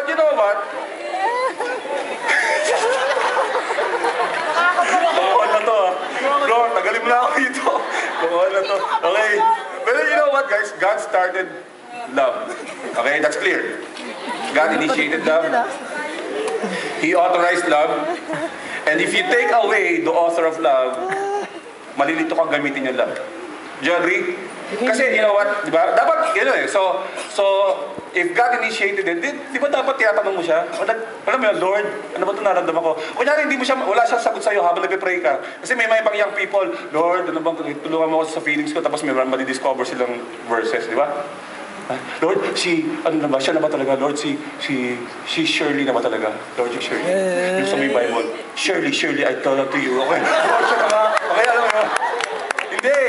you know what? Lokohan na to ah. Lord, tagalin mo na ako dito. Lokohan na to. Okay. But you know what guys? God started love. Okay, that's clear. God initiated love. He authorized love. And if you take away the author of love, malilito kang gamitin yung love. Do you agree? Kasi, you know what, di ba? Dapat, you know eh. So, if God initiated it, di ba dapat tiyatanong mo siya? Alam mo yun, Lord, ano ba ito naramdaman ko? Kunyari, wala siya sagot sa'yo habang nagpe-pray ka. Kasi may mga ibang young people, Lord, ano bang, tulungan mo ako sa feelings ko, tapos may madi-discover silang verses, di ba? Lord, ano na ba? Siya na ba talaga? Lord, si Shirley na ba talaga? Lord, si Shirley. Yung sa may Bible, Shirley, I tell that to you. Okay, Lord, siya na ba? Okay, alam mo yun.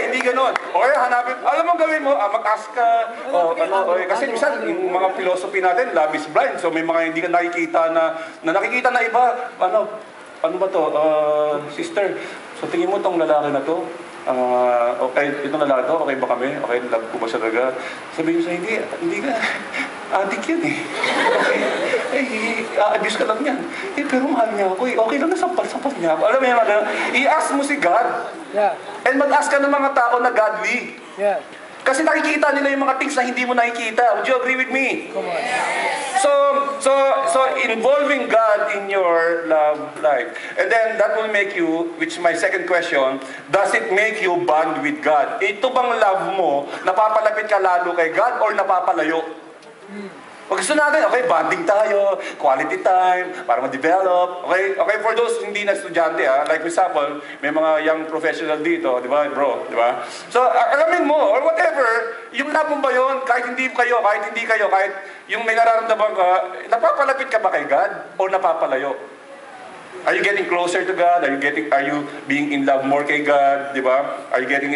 Hindi ganun. Okay, hanapin. Alam mo gawin mo, mag-ask ka. Okay. Kasi minsan, yung mga philosophy natin, love is blind. So may mga hindi ka nakikita na nakikita na iba. Ano ba to? Sister, so tingin mo tong lalaki na to? Okay, itong lalaki to, okay ba kami? Okay, love ko ba siya talaga? Sabihin mo sa hindi ka. Adik yun eh. Okay, abuse ka lang yan. Pero mahal niya ako eh. Okay lang na sampal niya ako. Alam mo yan, i-ask mo si God. Yeah. And mag-ask ka ng mga tao na godly. Yeah. Kasi nakikita nila yung mga things na hindi mo nakikita. Would you agree with me? Come on. So involving God in your love life. And then that will make you, which is my second question, does it make you bond with God? Ito bang love mo, napapalapit ka lalo kay God or napapalayo? Pag gusto natin, okay, bonding tayo, quality time, para ma-develop. Okay, for those hindi na estudyante, like for example, may mga young professional dito, di ba, bro, di ba? So, alamin mo, or whatever, yung love mo ba yun, kahit hindi kayo, kahit yung may nararamdaman ka, napapalapit ka ba kay God, o napapalayo? Are you getting closer to God? Are you being in love more kay God? Di ba? Are you getting,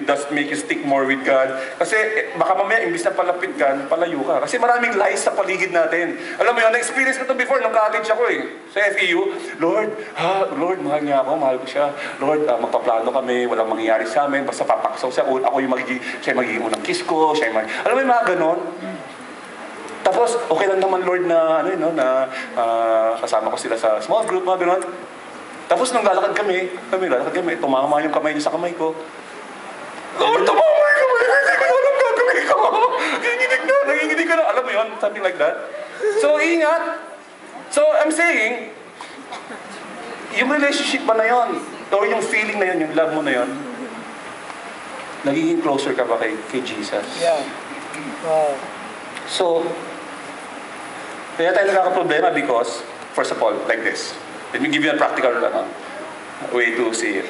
does it make you stick more with God? Kasi baka mamaya, imbis na palapit ka, palayo ka. Kasi maraming lies sa paligid natin. Alam mo yun, na-experience ko ito before, nung college ako eh. Sa FEU, Lord, mahal niya ako, mahal ko siya. Lord, magpaplano kami, walang mangyayari sa amin, basta papaksaw siya, ako siya yung magiging unang kiss ko, alam mo yung mga ganon? Tapos, okay lang naman, Lord, na kasama ko sila sa small group, mga gano'n. Tapos, nung lalakad kami, tumama yung kamay niya sa kamay ko. Lord, tumama yung kamay! Hindi ko alam gagawin ko! Nanginginig ka na. Alam mo yun? Something like that. So, ingat. So, I'm saying, yung relationship ba na yun, or yung feeling na yun, yung love mo na yun, nagiging closer ka ba kay Jesus? Yeah. Wow. So, kaya tayo nagkakaproblema because, first of all, like this. Let me give you a practical way to see it.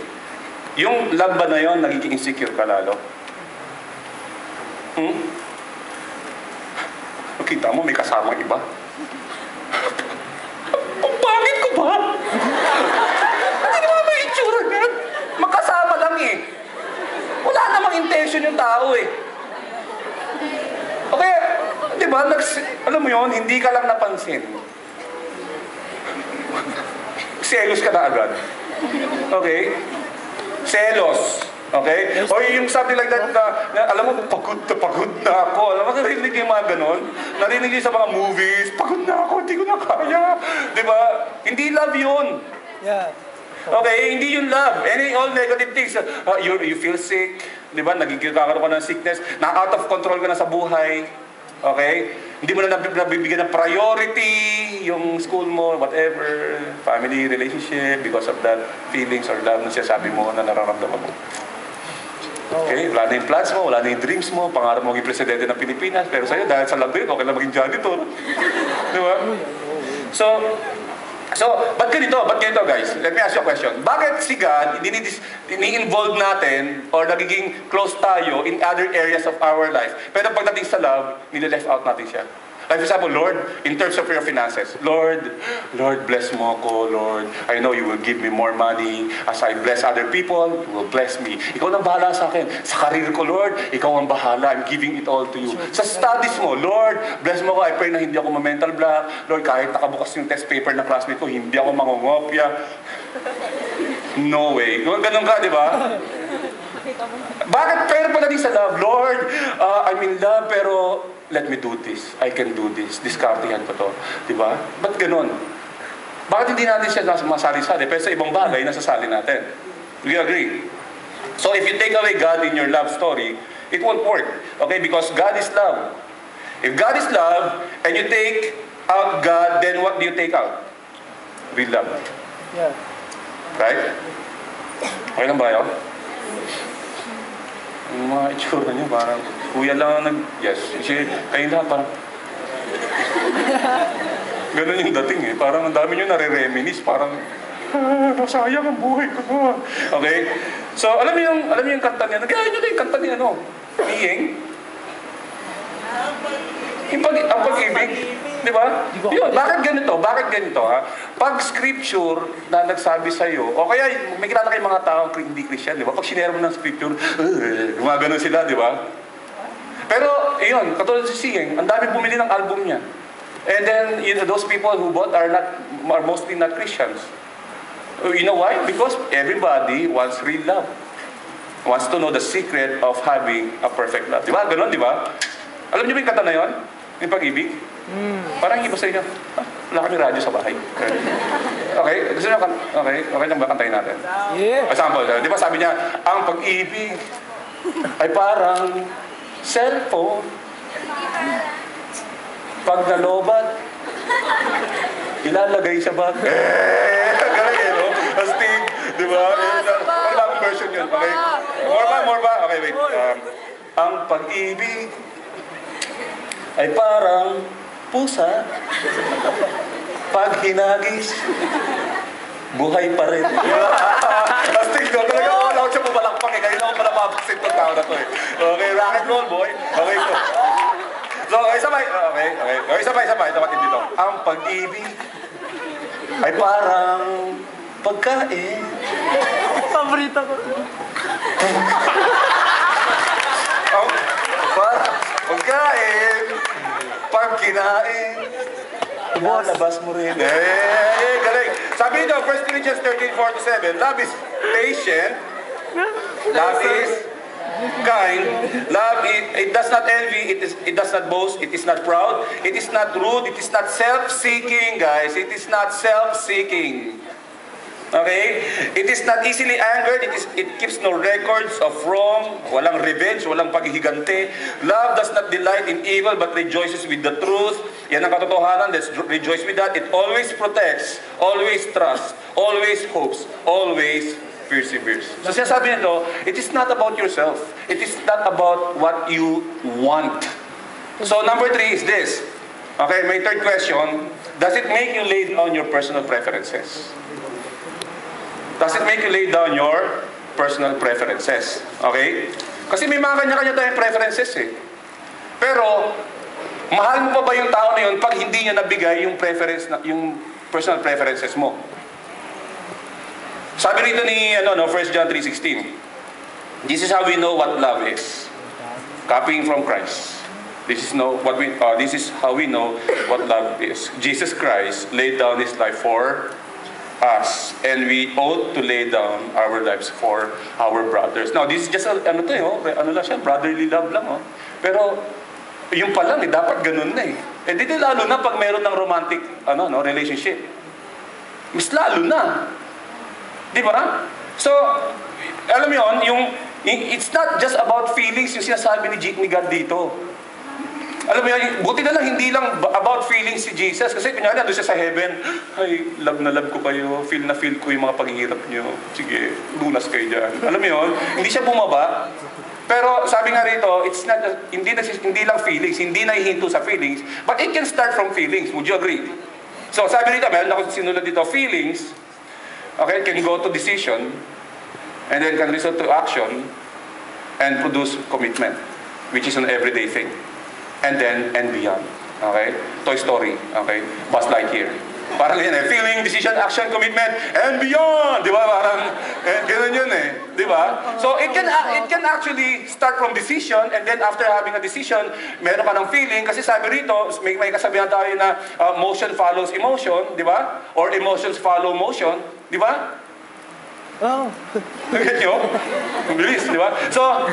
Yung love ba na yun, nagiging insecure ka lalo? Nakita mo, may kasamang iba? Ang pangit ko ba? Hindi naman may itsura niyan. Magkasama lang eh. Wala namang intention yung tao eh. Okay, di ba, alam mo yun, hindi ka lang napansin. Selos ka na agad. Okay? Selos. Okay? O yung something like that na alam mo, pagod na ako. Alam mo, narinig yung mga ganon? Narinig yung sa mga movies, pagod na ako, hindi ko na kaya. Di ba? Hindi love yun. Yeah. Okay, hindi yung love. All negative things. You feel sick. Di ba? Nagkakaroon ka ng sickness. Out of control ka na sa buhay. Okay? Hindi mo na nabibigyan ng priority yung school mo, whatever, family, relationship, because of that feelings or love na sinasabi mo na nararamdaman mo. Okay? Wala na yung plans mo, wala na yung dreams mo, pangarap mo maging presidente ng Pilipinas, pero sa'yo, dahil sa love yun, okay lang maging janitor. Di ba? So, ba't ganito guys? Let me ask you a question. Bakit si God, ini-involve natin or nagiging close tayo in other areas of our life, pero pagdating sa love, nile-left out natin siya? Like for example, Lord, in terms of your finances, Lord, bless mo ako, Lord. I know you will give me more money. As I bless other people, you will bless me. Ikaw nang bahala sa akin. Sa karir ko, Lord, ikaw ang bahala. I'm giving it all to you. Sa studies mo, Lord, bless mo ako. I pray na hindi ako ma-mental block. Lord, kahit nakabukas yung test paper ng classmate ko, hindi ako mangungopya. No way. Ganun ka, di ba? Bakit pero pala din sa love? Lord, I'm in love, pero let me do this, I can do this, diskartehan ko to. Di ba? Ba't ganun? Bakit hindi natin siya masali-sali? Pero sa ibang bagay, nasasali natin. Do you agree? So if you take away God in your love story, it won't work. Okay? Because God is love. If God is love, and you take out God, then what do you take out? Real love. Yeah. Right? Okay lang ba yun? Yung mga itsura niyo, parang kuya lang ang yes. Kasi kayo lahat parang ganun yung dating eh. Parang ang dami nyo nare-reminis. Parang nasayang ang buhay ko na. Okay? So, alam niyo yung kanta niya. Nagayahin nyo na yung kanta niya, no? Iyeng. Ang pag-ibig. Di ba? Yun, bakit ganito? Bakit ganito, ha? Pag scripture na nagsabi sa'yo, o kaya may kilala kayong mga taong hindi Christian, di ba? Pag sinera mo ng scripture, gumagano sila, di ba? Pero, yun, katulad si Siyeng, ang dami bumili ng album niya. And then, those people who bought are mostly not Christians. You know why? Because everybody wants real love. Wants to know the secret of having a perfect love. Di ba? Ganon, di ba? Alam niyo ba yung kanta na yun? Yung pag-ibig? Parang iba sa inyo. Wala kami radyo sa bahay. Okay? Gusto niyo, okay lang ba kantayin natin? Yeah. Example, di ba sabi niya, ang pag-ibig ay parang cellphone. Pag nalobat, ilalagay sa bag. Galing eh, no? Astig, di ba? Ano ba ang version yun? Okay? More ba? Okay, wait. Ang pag-ibig ay parang pusa. Pag hinagis, buhay pa rin. Astig, no? Talaga wala ko siya pumalakpak eh. Kaya naman pala mapaksin itong tao na to eh. Okay, rock and roll, boy. Okay, so. So, sabay. Okay, sabay. Dapat dito. Ang pag-ibig ay parang pagkain. Paborito ko. Parang pagkain. Pag kinain, ilalabas mo rin. Galing. Sabi nito, 1 Corinthians 13:4-7, love is patient. Love is kind. Love, it does not envy, it does not boast, it is not proud, it is not rude, it is not self-seeking, guys. It is not self-seeking. Okay? It is not easily angered, it keeps no records of wrong, walang revenge, walang paghihigante. Love does not delight in evil, but rejoices with the truth. Yan ang katotohanan, let's rejoice with that. It always protects, always trusts, always hopes, always perseveres. So siya sabi nito, it is not about yourself. It is not about what you want. So number 3 is this. Okay, my third question, does it make you lay down your personal preferences? Does it make you lay down your personal preferences? Okay? Kasi may mga kanya-kanya tayong preferences eh. Pero, mahal mo pa ba yung tao na yun pag hindi niya nabigay yung yung personal preferences mo? Sabi rito ni 1 John 3:16. This is how we know what love is. Copying from Christ. This is how we know what love is. Jesus Christ laid down His life for us, and we ought to lay down our lives for our brothers. Now, this is just brotherly love lang, Pero, yung pa lang, dapat ganun na eh. Eh, dito lalo na pag mayroon ng romantic, relationship. Mas lalo na. Di ba? So, alam mo yun, it's not just about feelings yung sinasabi ni God dito. Alam mo yan, buti na lang, hindi lang about feelings si Jesus. Kasi kunyari, doon siya sa heaven, ay, love na love ko kayo, feel na feel ko yung mga paghihirap nyo. Sige, lunas kayo dyan. Alam mo yun, hindi siya bumaba. Pero sabi nga rito, it's not, hindi lang feelings, hindi na hihinto sa feelings, but it can start from feelings. Would you agree? So sabi rito, meron ako sinulad dito, feelings, okay, can go to decision, and then can result to action, and produce commitment, which is an everyday thing. And beyond. Okay? Toy Story. Okay? Buzz Lightyear. Parang yan eh. Feeling, decision, action, commitment, and beyond. Di ba? Parang, ganun yun eh. Di ba? So, it can actually start from decision, and then after having a decision, meron ka ng feeling, kasi sabi rito, may kasabihan tayo na motion follows emotion, di ba? Or emotions follow motion, di ba? Oh. Get nyo? Ang bilis, di ba? So,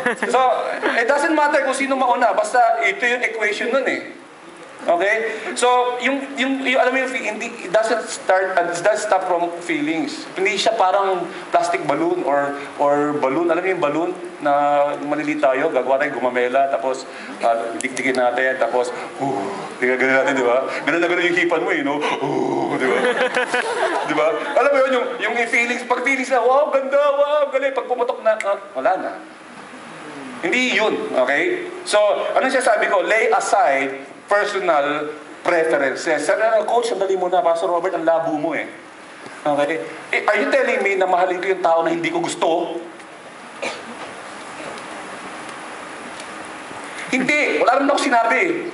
it doesn't matter kung sino mauna, basta ito yung equation nun eh. Okay? So, alam mo yung, it doesn't stop from feelings. Hindi siya parang plastic balloon or balloon. Alam mo yung balloon na maliliit tayo, gagawa tayo gumamela, tapos dikdikin natin, tapos, ganun natin, di ba? Ganun na ganun yung hipan mo, no? Di ba? Di ba? Alam mo yun, yung feelings, pag feelings na, wow, ganda, wow, galing. Pag pumatok na, wala na. Hindi yun, okay? So, ano siya sabi ko? Lay aside personal preferences. Sabi na, Coach, sandali muna, Pastor Robert, ang labo mo eh. Okay? Are you telling me na mahalin ko yung tao na hindi ko gusto? Hindi! Wala naman ako sinabi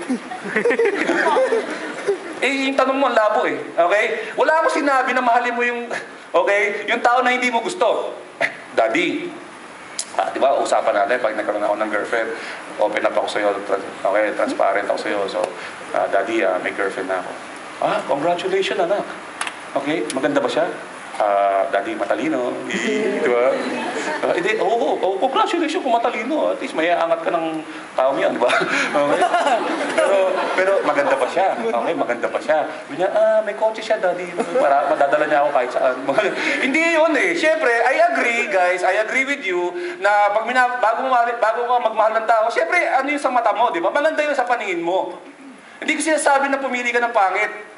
yung tanong mo ang labo eh. Okay? Wala ako sinabi na mahalin mo yung, okay, yung tao na hindi mo gusto. Daddy, di ba, usapan natin pag nagkaroon ako ng girlfriend, open up ako sa'yo, okay, transparent ako sa'yo. So, Daddy, may girlfriend na ako. Congratulations, anak. Okay, maganda ba siya? Daddy, matalino. Di ba? Hindi, congratulations kung matalino. At least may aangat ka ng taong yan, di ba? Okay? Pero maganda pa siya. Okay, maganda pa siya. Sabi niya, may kotse siya, Daddy. Para madadala niya ako kahit saan. Hindi yun eh. Siyempre, I agree, guys. I agree with you na pag bago ka magmahal ng tao, siyempre, ano yung sa mata mo, di ba? Maganda yun sa paningin mo. Hindi ko sinasabi na pumili ka ng pangit.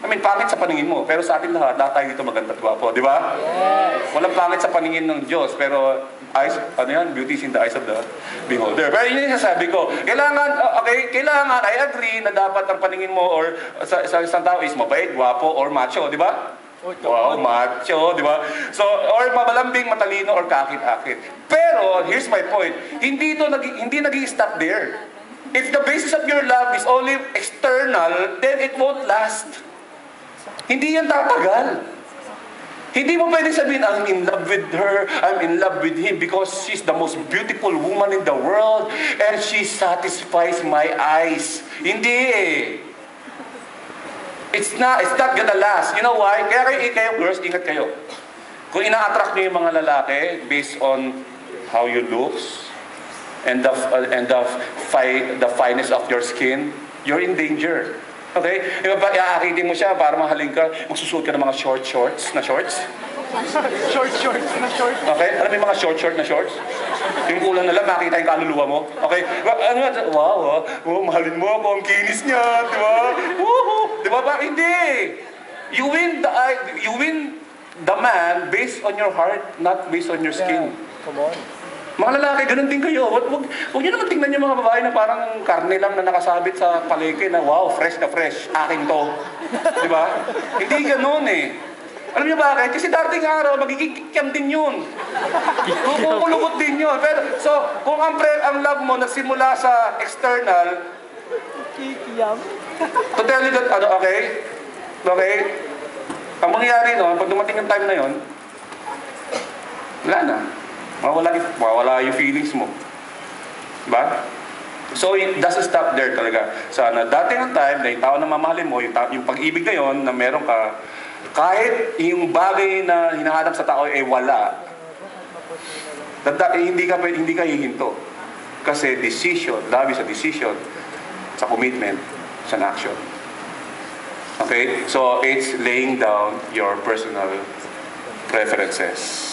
Pangit sa paningin mo, pero sa atin lahat tayo dito maganda at gwapo, di ba? Yes. Walang pangit sa paningin ng Diyos, pero beauty is in the eyes of the beholder. Pero yun yung sasabi ko. Kailangan, I agree na dapat ang paningin mo or sa isang tao is mabait, gwapo, or macho, di ba? Wow, macho, di ba? So, or mabalambing, matalino, or kakit-akit. Pero, here's my point. Hindi nag-i-stop there. If the basis of your love is only external, then it won't last. Hindi yan tatagal. Hindi mo pwede sabihin, I'm in love with her, I'm in love with him because she's the most beautiful woman in the world and she satisfies my eyes. Hindi eh. It's not gonna last. You know why? Kaya kayo girls, ingat kayo. Kung ina-attract niyo yung mga lalaki based on how you looks and the fineness of your skin, you're in danger. Okay? Yung iaakitin mo siya para mahalin ka, magsusuot ka ng mga shorts na shorts. Short na short. Okay? Alam mo yung mga short na shorts? Yung kulang na lang, makita yung kaluluwa mo. Okay? Wow, mahalin mo ako, ang kinis niya, di ba? Woohoo! Di ba? Bakit hindi? You win the man based on your heart, not based on your skin. Yeah. Come on. Mga lalaki, ganun din kayo. Huwag nyo naman tingnan yung mga babae na parang karne lang na nakasabit sa palengke na wow, fresh na fresh, akin to. Di ba? Hindi ganun eh. Alam niyo bakit? Kasi darating araw, magiging kikiam din yun. Kukulukot din yun. Pero, so, kung ang love mo nagsimula sa external, Kikiam? to tell you that, okay? Okay? Ang mangyayari no, pag dumating yung time na yun, wala na. Mawala yung feelings mo. Diba? So, it doesn't stop there talaga. Sana dating ang time na yung tao na mamahalin mo, yung pag-ibig na yun, na meron ka, kahit yung bagay na hinahanap sa tao ay wala, hindi ka hihinto. Kasi love is a decision, sa commitment, sa action. Okay? So, it's laying down your personal preferences.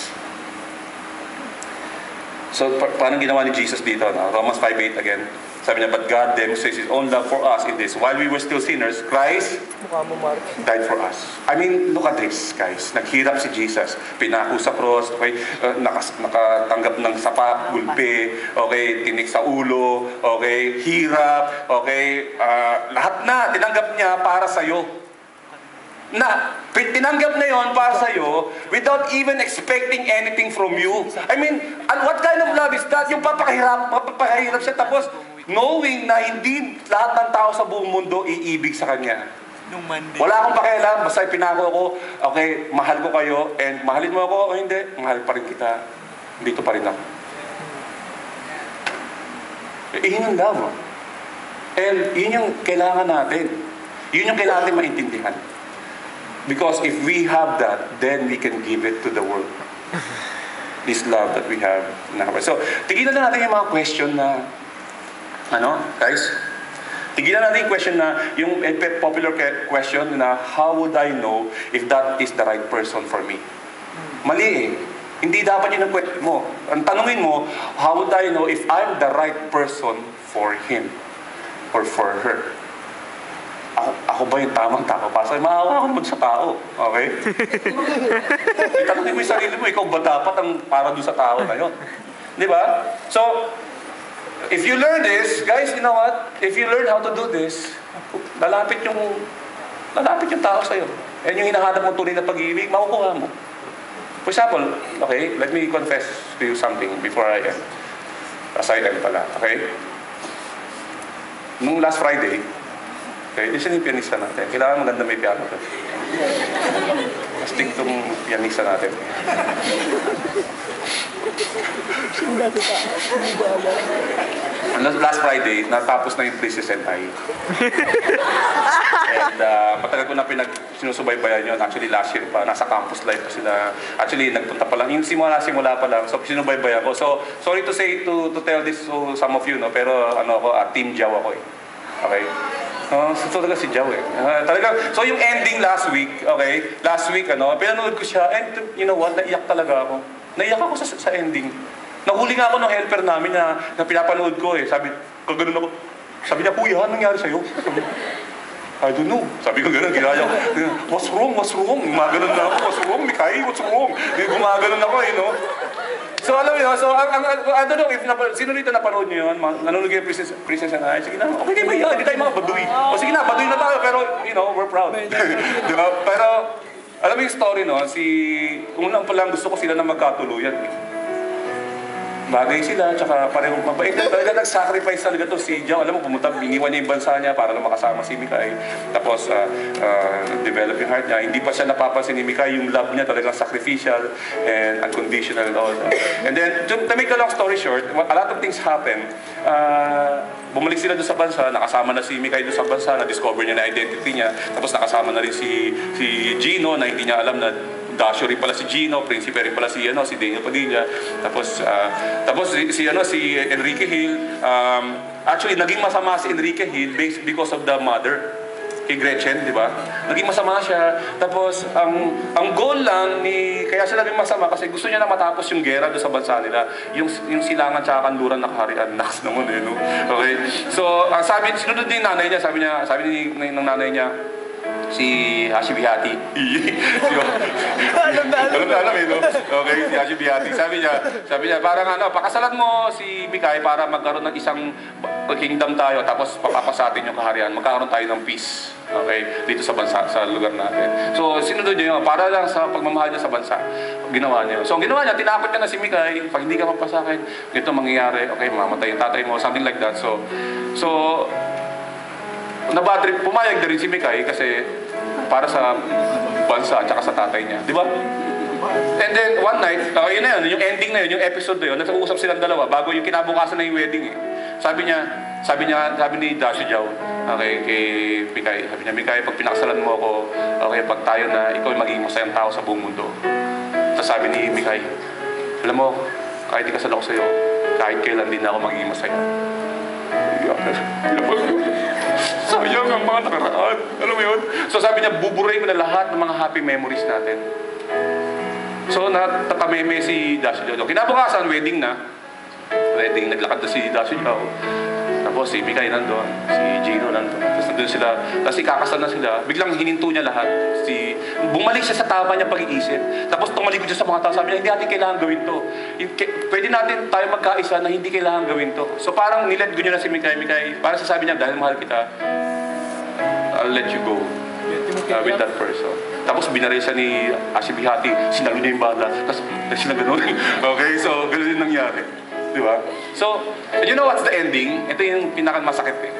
So, paano ginawa ni Jesus dito? No? Romans 5:8 again. Sabi niya, but God demonstrates His own love for us in this. While we were still sinners, Christ died for us. Look at this, guys. Naghirap si Jesus. Pinako sa cross, okay? Nakatanggap ng sapa, gulpi, okay? Tinik sa ulo, okay? Hirap, okay? Lahat na, tinanggap niya para sa'yo. Tinanggap na yon para sa'yo without even expecting anything from you. What kind of love is that? Yung papakahirap siya tapos knowing na hindi lahat ng tao sa buong mundo iibig sa kanya. Wala akong pakialam, basta pinako ako, okay, mahal ko kayo, and mahalin mo ako o hindi, mahal pa rin kita. Dito pa rin ako. Yun yung love. And yun yung kailangan natin. Yun yung kailangan natin maintindihan. Because if we have that, then we can give it to the world. this love that we have na. So, tigilan na natin yung mga question na, guys? Tigilan natin yung question na, yung popular question na, how would I know if that is the right person for me? Mali eh. Hindi dapat yun ang question mo. Ang tanungin mo, how would I know if I'm the right person for him or for her? Ako ba yung tamang tao? Para maawa ako naman sa tao. Okay? Itanungin mo yung sarili mo, ikaw ba dapat ang para doon sa tao na yun? Di ba? So, if you learn this, guys, you know what? If you learn how to do this, lalapit yung tao sa'yo. And yung hinahanap mo tunay na pag-ibig, makukuha mo. For example, okay, let me confess to you something before I end. Aside end pala, okay? Nung last Friday, okay, isa yung pianista natin. Kailangan maganda may piano to. Astig tong pianista natin. Last Friday, natapos na yung Princess and I. And matagal ko na sinusubaybayan yun. Actually, last year pa, nasa campus life pa sila. Actually, nagpunta pa lang. Yung simula pa lang. So, sinubaybayan ko. So, sorry to say, to tell this to some of you, no? Pero, Team Jaw ako eh. Okay? So talaga si Jaw eh. So yung ending last week, okay? Last week, pinanood ko siya, and you know what? Naiyak talaga ako. Naiyak ako sa ending. Nahuli nga ako ng helper namin na pinapanood ko eh. Sabi, kaganoon ako. Sabi niya, Kuya, anong nangyari sa'yo? I don't know. Sabi ko gano'n, ginaya ko. What's wrong? Gumaganon na ako. What's wrong, Mikay? What's wrong? Gumaganon ako eh, no? So alam mo yun, I don't know if sino rito napanood niyo yun, nanonood kayo Princess and I, sige na, okay kayo ba yan, hindi tayo mga baduy. O sige na, baduy na tayo, pero, we're proud. Diba? Pero, alam mo yung story, no, unang pa lang gusto ko sila na magkatuluyan. Bagay sila, tsaka parehong mabait. Talaga nag-sacrifice talaga to si Jaw. Alam mo, pumunta, iniwan niya yung bansa niya para lang makasama si Mikay. Tapos, develop yung heart niya. Hindi pa siya napapansin ni Mikay. Yung love niya talagang sacrificial and unconditional and all that. And then, to make a long story short, a lot of things happen. Bumalik sila doon sa bansa, nakasama na si Mikay doon sa bansa, na-discover niya na identity niya. Tapos nakasama na rin si Gino na hindi niya alam na Dasyo rin pala si Gino, Prinsipe rin pala si Daniel Padilla. Tapos si Enrique Hill. Actually, naging masama si Enrique Hill because of the mother kay Gretchen, di ba? Naging masama siya. Tapos, ang goal lang kaya siya naging masama kasi gusto niya na matapos yung gera doon sa bansa nila. Yung silangan tsaka kanluran na kaharian. Nakas naman eh, no? Okay? So, sinunod din nanay niya, sabi ng nanay niya, si Hashi Bihati. Alam eh, no? Okay, si Hashi Bihati. Sabi niya, parang pakasalan mo si Mikay para magkaroon ng isang kingdom tayo, tapos papapasatin yung kaharian, magkakaroon tayo ng peace. Okay, dito sa bansa, sa lugar natin. So, sinunod niya yun, para lang sa pagmamahal niya sa bansa, ginawa niya. So, ang ginawa niya, tinakot niya na si Mikay, pag hindi ka mapasakin, ganito mangyayari, okay, mamatay yung tatay mo, something like that. So, nabadrip, pumayag na rin si Mikay kasi para sa bansa at saka sa tatay niya. Di ba? And then, one night, yun na yun, yung ending na yun, yung episode na yun, nag-uusap silang dalawa bago yung kinabukasan na yung wedding eh. Sabi ni Dasyo Jaw, okay, kay Mikay, sabi niya, Mikay, pag pinakasalan mo ako, okay, pag tayo na, ikaw yung magiging masayang tao sa buong mundo. Tapos sabi ni Mikay, alam mo, kahit ikasal ako sa'yo, kahit kailan din ako magiging masaya. Sayang ang mga nakaraan. Alam mo yun? So sabi niya, buburay mo na lahat ng mga happy memories natin. So natatameme si Dasyo Jaw. Kinabukasan, wedding na. Naglakad na si Dasyo Jaw. Tapos si Mikay nandun, si Gino nandun. Tapos nandun sila, tapos ikakasal na sila. Biglang hininto niya lahat. Bumalik siya sa tama niya pag-iisip. Tapos tumalikod siya sa mga tao. Sabi niya, hindi natin kailangan gawin to. Pwede natin tayo magkaisa na hindi kailangan gawin to. So parang niled go niya na si Mikay. Parang sasabi niya, dahil mahal kita, I'll let you go with that person. Tapos binaril siya ni Hashi Bihati. Sinalo niya yung bala. Tapos sila gano'n. Okay, so gano'n yung nangyari. Di ba? So, you know what's the ending? Ito yung pinakamasakit eh.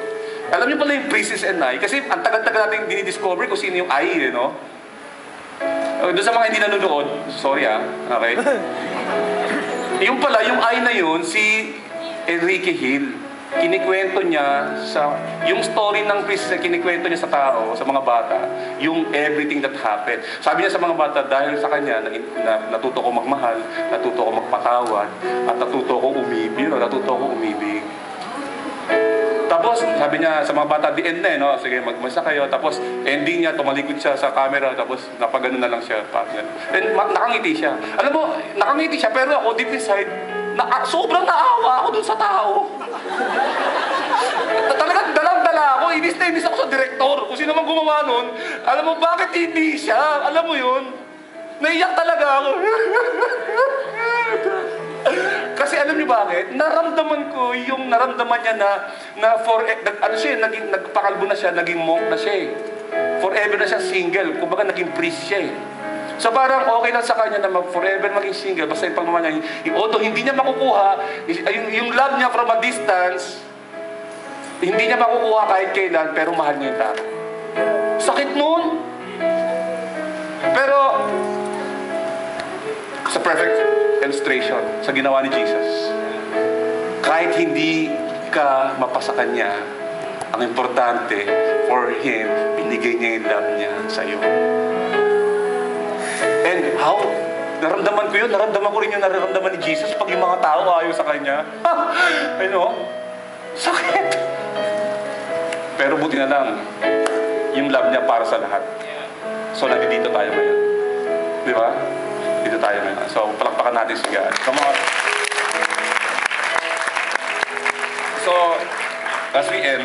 Alam niyo pala yung Princess and I, kasi ang tagal-tagal natin dinidiscover kung sino yung I, no? Doon sa mga hindi nanonood, sorry okay? Yung pala, yung I na yun, si Enrique Hill. kinikwento niya yung story ng Chris, kinikwento niya sa tao, sa mga bata, yung everything that happened. Sabi niya sa mga bata, dahil sa kanya, natuto ko magmahal, natuto ko magpatawad, at natuto ko umibig. Tapos, sabi niya sa mga bata, the end na no? Sige, magmasa kayo. Tapos, ending niya, tumalikod siya sa camera, tapos napagano na lang siya. And nakangiti siya. Alam mo, nakangiti siya, pero ako, deep inside, sobrang naawa ako dun sa tao. Talagang dalang-dala ako, inis na inis ako sa direktor. Kung sino man gumawa nun, alam mo, bakit hindi siya? Alam mo yun? Naiyak talaga ako. Kasi alam niyo bakit? Naramdaman ko yung naramdaman niya nagpakalbo na siya, naging monk na siya eh. Forever na siya single. Kumbaga naging priest siya eh. So parang okay lang sa kanya na forever maging single. Basta yung pagmamahal niya, although hindi niya makukuha, yung love niya from a distance, hindi niya makukuha kahit kailan, pero mahal niya yung tao. Sakit nun. Pero, sa perfect illustration sa ginawa ni Jesus. Kahit hindi ka mapasa kanya, ang importante for Him, binigay niya yung love niya sa iyo. And how? Naramdaman ko yun. Naramdaman ko rin yung nararamdaman ni Jesus pag yung mga tao ayaw sa kanya. Sakit! Pero buti na lang, yung love niya para sa lahat. So, nandito tayo ngayon. Di ba? Dito tayo ngayon. So, palakpakan natin si God. Come on. So, as we end,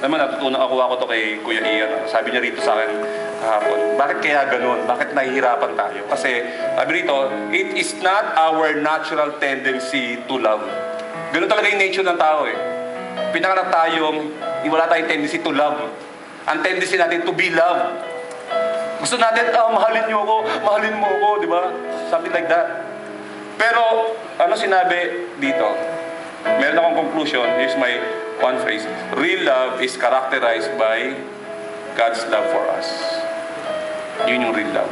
naman natutunan ako to kay Kuya Ian. Sabi niya rito sa akin kahapon, bakit kaya ganun? Bakit nahihirapan tayo? Kasi, sabi rito, it is not our natural tendency to love. Ganun talaga yung nature ng tao eh. Pinanganak tayong, wala tayong tendency to love. Ang tendency natin to be loved. Gusto natin, mahalin niyo ako, mahalin mo ako, di ba? Something like that. Pero, ano sinabi dito? Meron akong conclusion. Here's my one phrase. Real love is characterized by God's love for us. Yun yung real love.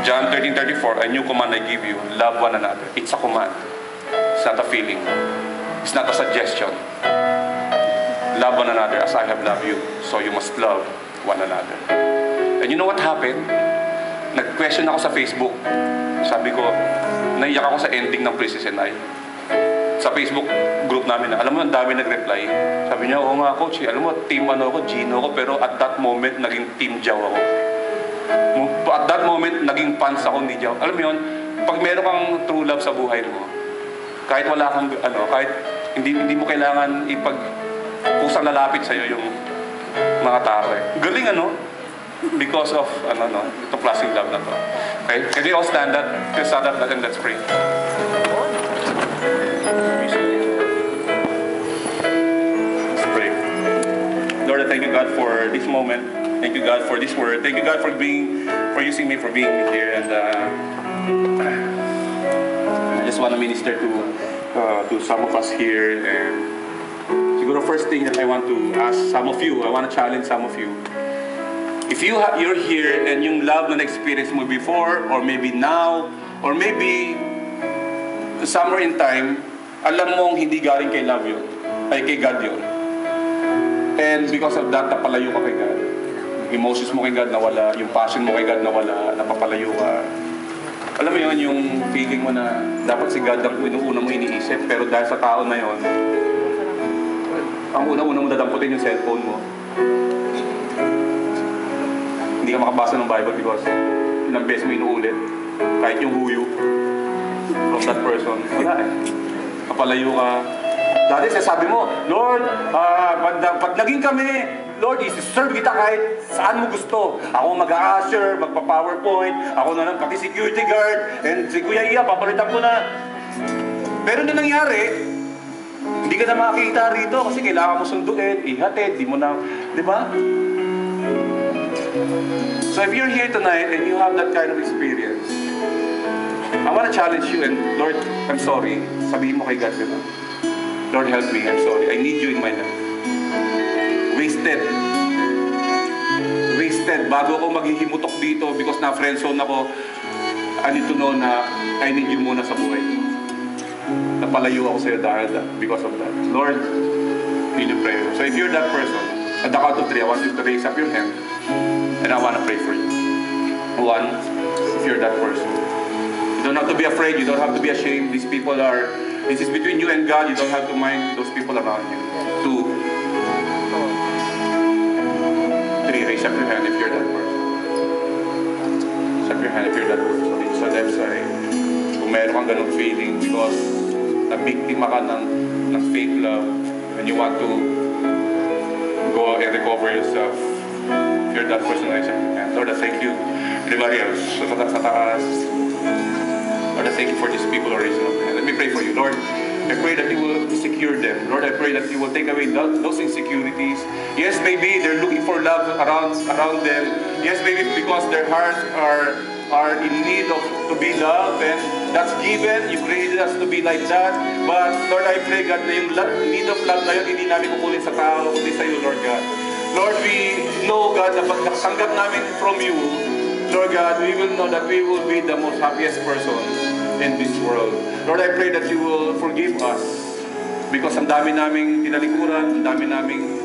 John 13:34, a new command I give you, love one another. It's a command. It's not a feeling. It's not a suggestion. Love one another as I have loved you. So you must love one another. And you know what happened? Nag-question ako sa Facebook. Sabi ko, naiyak ako sa ending ng Princess and I. Sa Facebook group namin na, alam mo, ang dami nag-reply. Sabi niya, oo nga coach, alam mo, team ako, Gino ako, pero at that moment, naging team Jow ako. At that moment, naging fans ako ni Jow. Alam mo yun, pag meron kang true love sa buhay mo, kahit wala kang, kahit hindi mo kailangan kusang lalapit sa'yo yung mga tao eh. Galing because of itong klaseng love na to. Okay? Can we all stand up? Let's stand up and let's pray. Let's pray. Lord, I thank you God for this moment. Thank you God for this word. Thank you God for using me, for being here. And I just want to minister to some of us here. And siguro first thing that I want to ask some of you, I want to challenge some of you. If you're here and yung love na na-experience mo before, or maybe now, or maybe somewhere in time, alam mong hindi galing kay love yun, ay kay God yun. And because of that, napalayo ka kay God. Emotions mo kay God nawala, yung passion mo kay God nawala, napapalayo ka. Alam mo yun, yung feeling mo na dapat si God ang una mo iniisip, pero dahil sa tao na yun, ang una-una mo dadamputin yung cellphone mo. Hindi ka makabasa ng Bible because ilang beses mo inuulit. Kahit yung huyo from that person, wala eh. Kapalayo ka. Dati sasabi mo, Lord, pag naging kami, Lord, isi-serve kita kahit saan mo gusto. Ako mag-a-usher, magpa-PowerPoint, ako na lang pati security guard, and si Kuya Iya, papalitan ko na. Pero na nangyari, hindi ka na makakita rito kasi kailangan mo sunduin, ihatid, di mo na, di ba? So if you're here tonight and you have that kind of experience, I want to challenge you and Lord, I'm sorry. Sabihin mo kay God, diba? Lord, help me. I'm sorry. I need you in my life. Wasted. Bago ako maghihimutok dito because na friendzone ako, I need to know na I need you muna sa buhay ko. napalayo ako sa'yo dahil because of that. Lord, will you pray? So if you're that person, at the count of 3, I want you to raise up your hand and I want to pray for you. 1, if you're that person. You don't have to be afraid, you don't have to be ashamed. This is between you and God. You don't have to mind those people around you. 2, 3, raise up your hand if you're that person. Raise up your hand if you're that person. Dito sa left side, kung meron kang ganong feeling because nabiktima ka ng fake love and you want to go and recover yourself. If you're that person, raise up your hand. Lord, I thank you. Everybody else, sa taas. Lord, I thank you for these people who are raising up their hand. Let me pray for you. Lord, I pray that you will secure them. Lord, I pray that you will take away those insecurities. Yes, maybe they're looking for love around them. Yes, maybe because their hearts are in need of to be loved, and that's given. You created us to be like that. But Lord, I pray, God, na yung need of love na yun, hindi namin kukunin sa tao, kundi sa iyo, Lord God. Lord, we know, God, na pag nakasanggap namin from you, Lord God, we will know that we will be the most happiest person in this world. Lord, I pray that you will forgive us because ang dami naming tinalikuran, ang dami naming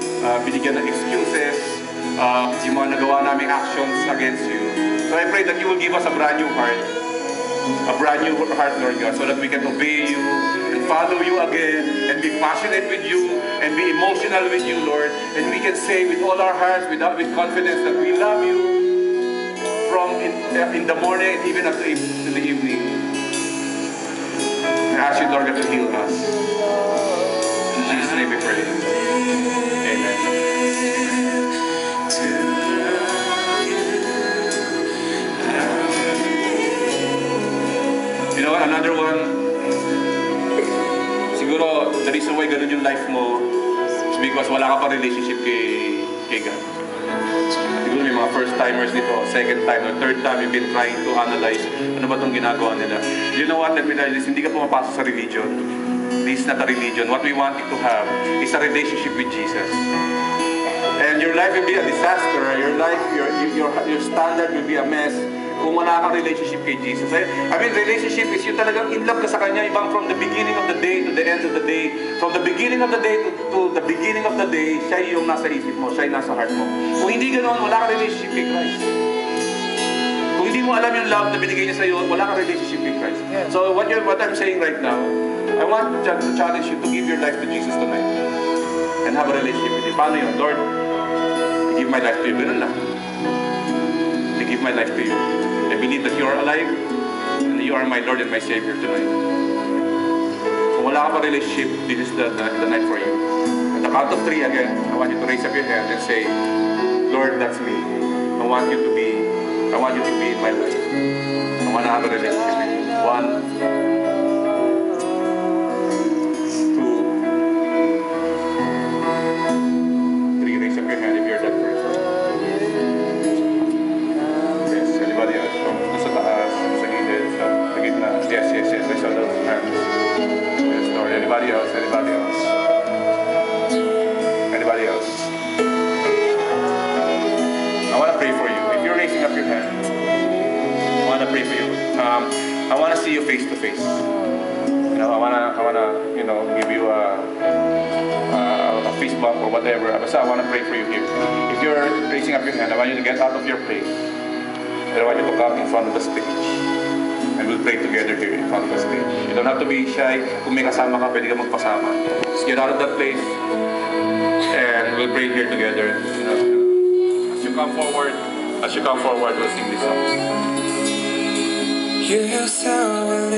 binigyan ng excuses, yung mga nagawa naming actions against you. So I pray that you will give us a brand new heart, Lord God, so that we can obey you and follow you again and be passionate with you and be emotional with you, Lord. And we can say with all our hearts, with confidence, that we love you from in the morning and even in the evening. I ask you, Lord God, to heal us. In Jesus' name we pray. Amen. You know what, another one, siguro the reason why ganun yung life mo is because wala ka pa relationship kay God. Siguro may mga first timers dito, second time or third time you've been trying to analyze ano ba itong ginagawa nila. You know what, let me tell you this, hindi ka pumapasok sa religion. This is not a religion. What we want you to have is a relationship with Jesus. And your life will be a disaster. Your life, your standard will be a mess kung wala kang relationship kay Jesus. I mean, relationship is yung talagang in love ka sa Kanya, ibang from the beginning of the day to the end of the day. From the beginning of the day to the beginning of the day, siya yung nasa isip mo, siya yung nasa heart mo. Kung hindi ganoon, wala kang relationship kay Christ. Kung hindi mo alam yung love na binigay niya sa'yo, wala kang relationship kay Christ. So what I'm saying right now, I want to challenge you to give your life to Jesus tonight and have a relationship with Him. Paano yun? Lord, I give my life to you. Ganun lang. I give my life to you. I believe that you are alive and you are my Lord and my Savior tonight. Kung wala ka pa relationship, this is the night for you. At the count of 3 again, I want you to raise up your hand and say, Lord, that's me. I want you to be in my life. I want to have a relationship with you. 1, 2, 3. Raise up your hand if you're that person. Yes, anybody else? Sa taas, sa gilid, sa gitna. Yes. I saw those hands. Yes, Lord. Anybody else? Anybody else? I want to pray for you. If you're raising up your hand, I want to pray for you. I want to see you face to face. You know, I wanna, give you a fist bump or whatever. Basta I want to pray for you here. If you're raising up your hand, I want you to get out of your place. And I want you to come in front of the stage. And we'll pray together here in front of the stage. You don't have to be shy. Kung may kasama ka, pwede ka magpasama. Just get out of that place. And we'll pray here together. You know, as you come forward, we'll sing this song. You sound